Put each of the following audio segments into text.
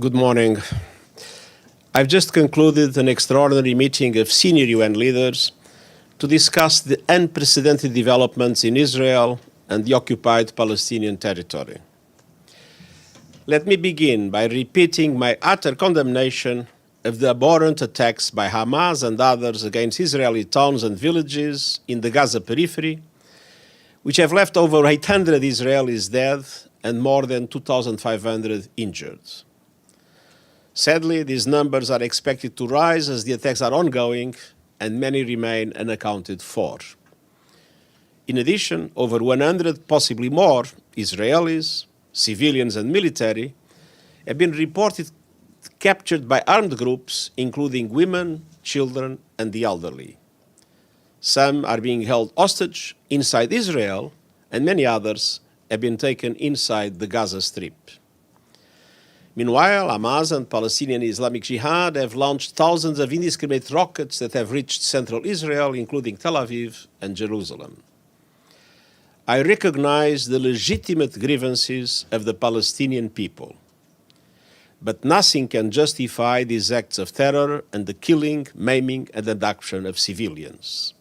Good morning. I've just concluded an extraordinary meeting of senior UN leaders to discuss the unprecedented developments in Israel and the occupied Palestinian territory. Let me begin by repeating my utter condemnation of the abhorrent attacks by Hamas and others against Israeli towns and villages in the Gaza periphery, which have left over 800 Israelis dead and more than 2,500 injured. Sadly, these numbers are expected to rise as the attacks are ongoing and many remain unaccounted for. In addition, over 100, possibly more, Israelis, civilians and military have been reported captured by armed groups, including women, children and the elderly. Some are being held hostage inside Israel, and many others have been taken inside the Gaza Strip. Meanwhile, Hamas and Palestinian Islamic Jihad have launched thousands of indiscriminate rockets that have reached central Israel, including Tel Aviv and Jerusalem. I recognize the legitimate grievances of the Palestinian people, but nothing can justify these acts of terror and the killing, maiming, and abduction of civilians.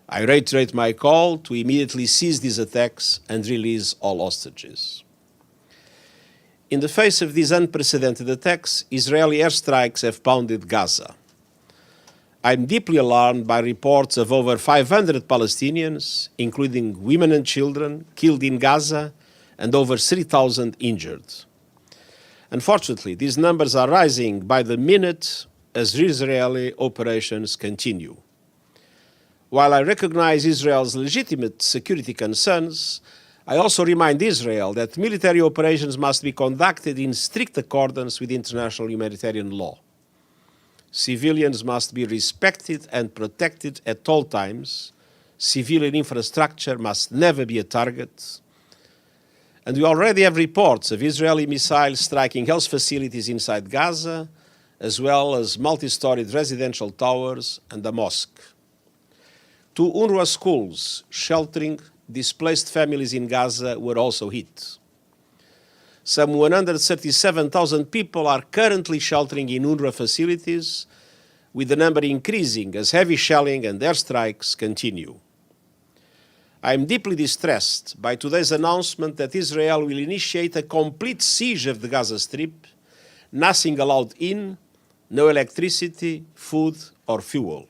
I reiterate my call to immediately cease these attacks and release all hostages. In the face of these unprecedented attacks, Israeli airstrikes have pounded Gaza. I'm deeply alarmed by reports of over 500 Palestinians, including women and children, killed in Gaza and over 3,000 injured. Unfortunately, these numbers are rising by the minute as Israeli operations continue. While I recognize Israel's legitimate security concerns, I also remind Israel that military operations must be conducted in strict accordance with international humanitarian law. Civilians must be respected and protected at all times. Civilian infrastructure must never be a target. And we already have reports of Israeli missiles striking health facilities inside Gaza, as well as multi-storied residential towers and a mosque. 2 UNRWA schools sheltering displaced families in Gaza were also hit. Some 137,000 people are currently sheltering in UNRWA facilities, with the number increasing as heavy shelling and airstrikes continue. I am deeply distressed by today's announcement that Israel will initiate a complete siege of the Gaza Strip, nothing allowed in, no electricity, food or fuel.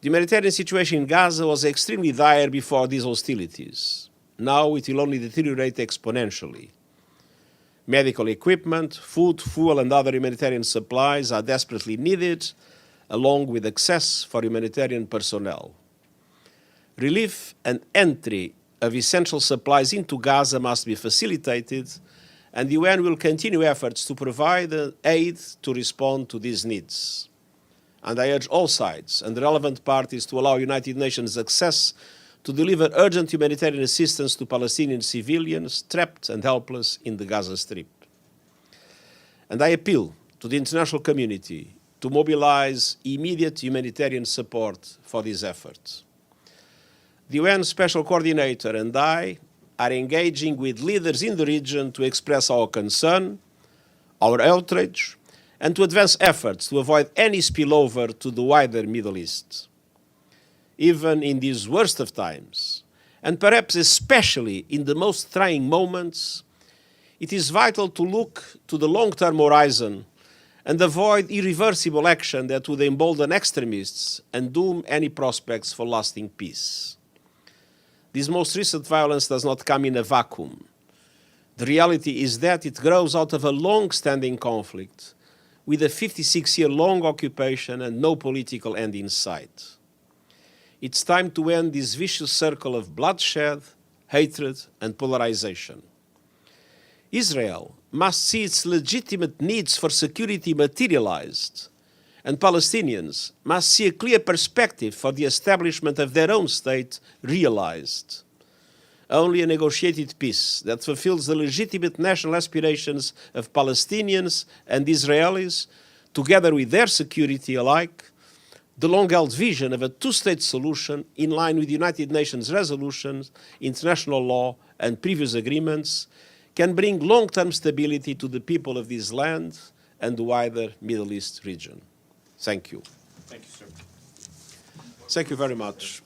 The humanitarian situation in Gaza was extremely dire before these hostilities. Now it will only deteriorate exponentially. Medical equipment, food, fuel, and other humanitarian supplies are desperately needed, along with access for humanitarian personnel. Relief and entry of essential supplies into Gaza must be facilitated, and the UN will continue efforts to provide aid to respond to these needs. And I urge all sides and relevant parties to allow United Nations access to deliver urgent humanitarian assistance to Palestinian civilians trapped and helpless in the Gaza Strip. And I appeal to the international community to mobilize immediate humanitarian support for these efforts. The UN Special Coordinator and I are engaging with leaders in the region to express our concern, our outrage, and to advance efforts to avoid any spillover to the wider Middle East. Even in these worst of times, and perhaps especially in the most trying moments, it is vital to look to the long-term horizon and avoid irreversible action that would embolden extremists and doom any prospects for lasting peace. This most recent violence does not come in a vacuum. The reality is that it grows out of a long-standing conflict with a 56-year-long occupation and no political end in sight. It's time to end this vicious circle of bloodshed, hatred, and polarization. Israel must see its legitimate needs for security materialized, and Palestinians must see a clear perspective for the establishment of their own state realized. Only a negotiated peace that fulfills the legitimate national aspirations of Palestinians and Israelis, together with their security alike, the long-held vision of a two-state solution in line with United Nations resolutions, international law, and previous agreements, can bring long-term stability to the people of this land and the wider Middle East region. Thank you. Thank you, sir. Thank you very much.